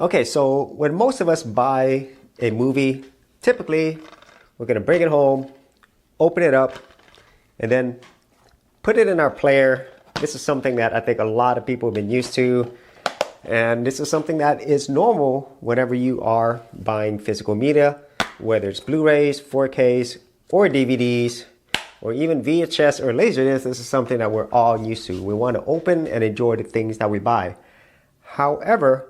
Okay, so when most of us buy a movie, typically we're gonna bring it home, open it up, and then put it in our player. This is something that I think a lot of people have been used to, and this is something that is normal whenever you are buying physical media, whether it's Blu-rays, 4Ks, or DVDs, or even VHS or Laserdisc. This is something that we're all used to. We want to open and enjoy the things that we buy. However,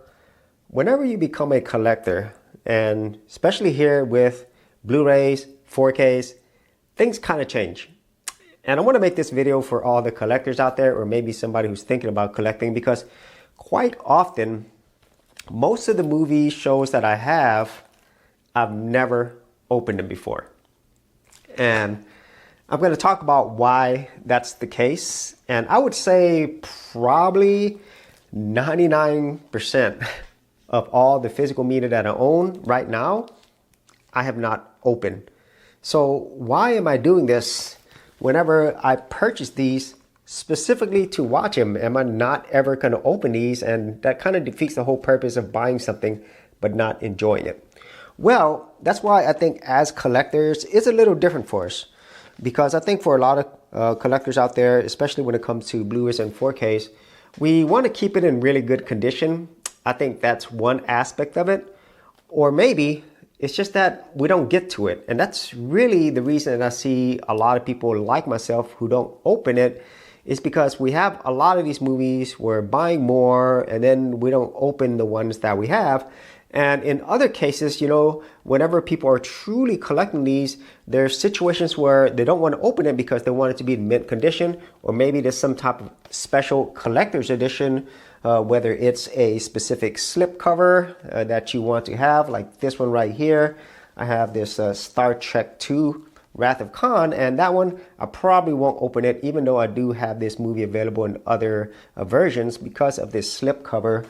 whenever you become a collector, and especially here with Blu-rays, 4Ks, things kind of change. And I want to make this video for all the collectors out there, or maybe somebody who's thinking about collecting, because quite often, most of the movie shows that I have, I've never opened them before. And I'm going to talk about why that's the case. And I would say probably 99% of all the physical media that I own right now, I have not opened. So why am I doing this whenever I purchase these specifically to watch them? Am I not ever going to open these? And that kind of defeats the whole purpose of buying something but not enjoying it. Well, that's why I think as collectors, it's a little different for us. Because I think for a lot of collectors out there, especially when it comes to Blu-rays and 4Ks, we want to keep it in really good condition. I think that's one aspect of it. Or maybe it's just that we don't get to it. And that's really the reason that I see a lot of people like myself who don't open it, is because we have a lot of these movies, we're buying more, and then we don't open the ones that we have. And in other cases, you know, whenever people are truly collecting these, there's situations where they don't want to open it because they want it to be in mint condition, or maybe there's some type of special collector's edition, whether it's a specific slip cover that you want to have, like this one right here. I have this Star Trek II Wrath of Khan, and that one I probably won't open it, even though I do have this movie available in other versions because of this slip cover.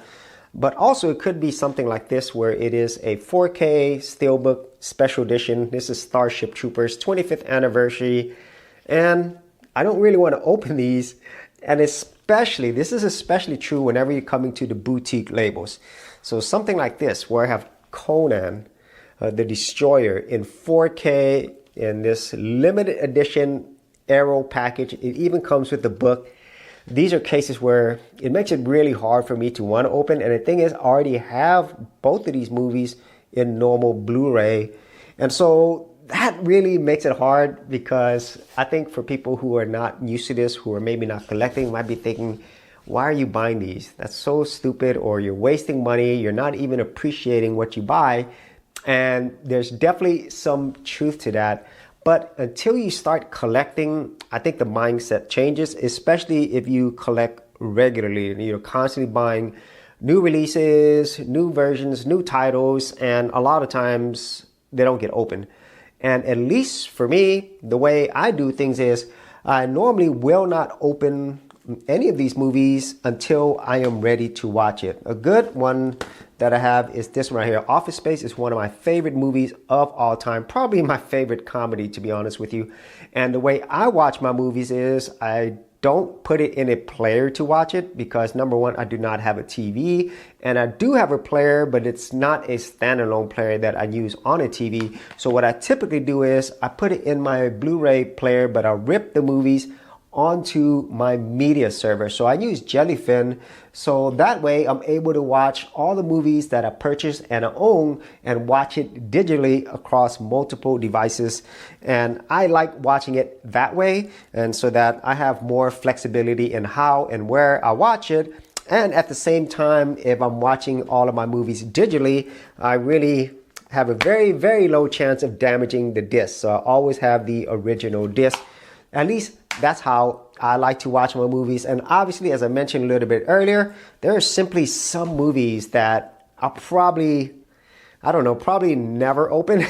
But also it could be something like this, where it is a 4K Steelbook Special Edition. This is Starship Troopers 25th anniversary. And I don't really want to open these. And especially, this is especially true whenever you're coming to the boutique labels. So something like this, where I have Conan, the Destroyer in 4K in this limited edition Aero package. It even comes with the book. These are cases where it makes it really hard for me to want to open. And the thing is, I already have both of these movies in normal Blu-ray. And so that really makes it hard, because I think for people who are not used to this, who are maybe not collecting, might be thinking, why are you buying these? That's so stupid, or you're wasting money. You're not even appreciating what you buy. And there's definitely some truth to that. But until you start collecting, I think the mindset changes, especially if you collect regularly. You're constantly buying new releases, new versions, new titles, and a lot of times they don't get opened. And at least for me, the way I do things is I normally will not open any of these movies until I am ready to watch it. A good one that I have is this one right here. Office Space is one of my favorite movies of all time. Probably my favorite comedy, to be honest with you. And the way I watch my movies is I don't put it in a player to watch it, because number one, I do not have a TV, and I do have a player, but it's not a standalone player that I use on a TV. So what I typically do is I put it in my Blu-ray player, but I rip the movies onto my media server. So I use Jellyfin, so that way I'm able to watch all the movies that I purchase and I own and watch it digitally across multiple devices. And I like watching it that way, and so that I have more flexibility in how and where I watch it. And at the same time, if I'm watching all of my movies digitally, I really have a very, very low chance of damaging the disc. So I always have the original disc. At least that's how I like to watch my movies. And obviously, as I mentioned a little bit earlier, there are simply some movies that I'll probably never open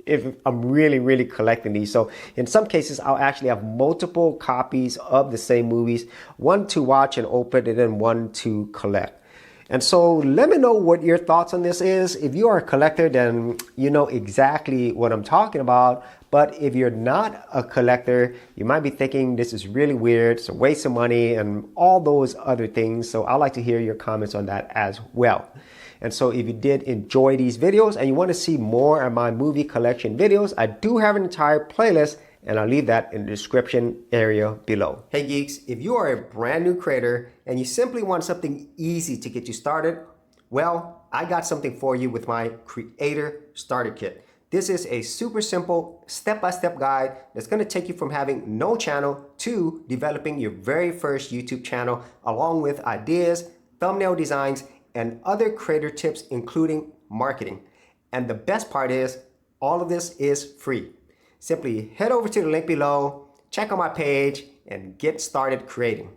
if I'm really, really collecting these. So in some cases, I'll actually have multiple copies of the same movies, one to watch and open, and then one to collect. And so let me know what your thoughts on this is. If you are a collector, then you know exactly what I'm talking about. But if you're not a collector, you might be thinking this is really weird, it's a waste of money, and all those other things. So I'd like to hear your comments on that as well. And so if you did enjoy these videos and you want to see more of my movie collection videos, I do have an entire playlist, and I'll leave that in the description area below. Hey geeks, if you are a brand new creator and you simply want something easy to get you started, well, I got something for you with my Creator Starter Kit. This is a super simple step-by-step guide that's going to take you from having no channel to developing your very first YouTube channel, along with ideas, thumbnail designs, and other creator tips, including marketing. And the best part is, all of this is free. Simply head over to the link below, check out my page, and get started creating.